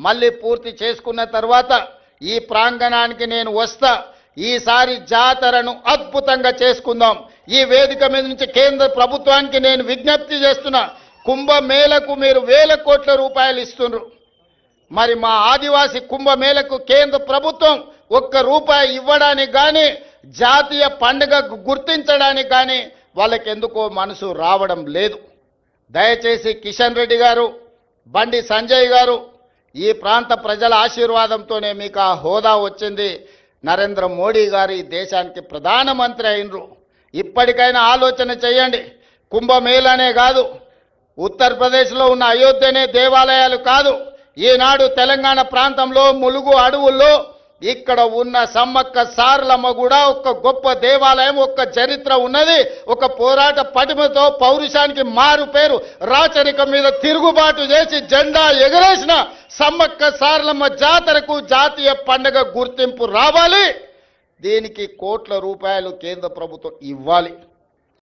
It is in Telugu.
మళ్ళీ పూర్తి చేసుకున్న తర్వాత ఈ ప్రాంగణానికి నేను వస్తా. ఈసారి జాతరను అద్భుతంగా చేసుకుందాం. ఈ వేదిక మీద నుంచి కేంద్ర ప్రభుత్వానికి నేను విజ్ఞప్తి చేస్తున్నా, కుంభమేళకు మీరు వేల కోట్ల రూపాయలు ఇస్తున్నారు. మరి మా ఆదివాసీ కుంభమేళకు కేంద్ర ప్రభుత్వం ₹1 ఇవ్వడానికి కానీ జాతీయ పండుగ గుర్తించడానికి కానీ వాళ్ళకి ఎందుకో మనసు రావడం లేదు. దయచేసి కిషన్ రెడ్డి గారు, బండి సంజయ్ గారు, ఈ ప్రాంత ప్రజల ఆశీర్వాదంతోనే మీకు ఆ హోదా వచ్చింది. నరేంద్ర మోడీ గారు ఈ దేశానికి ప్రధానమంత్రి అయినరు. ఇప్పటికైనా ఆలోచన చేయండి. కుంభమేళనే కాదు, ఉత్తరప్రదేశ్లో ఉన్న అయోధ్యనే దేవాలయాలు కాదు, ఈనాడు తెలంగాణ ప్రాంతంలో ములుగు అడవుల్లో ఇక్కడ ఉన్న సమ్మక్క సారలమ్మ కూడా ఒక గొప్ప దేవాలయం, ఒక చరిత్ర ఉన్నది. ఒక పోరాట పటిమతో పౌరుషానికి మారు పేరు, రాచరికం మీద తిరుగుబాటు చేసి జెండా ఎగరేసిన సమ్మక్క సారలమ్మ జాతరకు జాతీయ పండుగ గుర్తింపు రావాలి. దీనికి కోట్ల రూపాయలు కేంద్ర ప్రభుత్వం ఇవ్వాలి.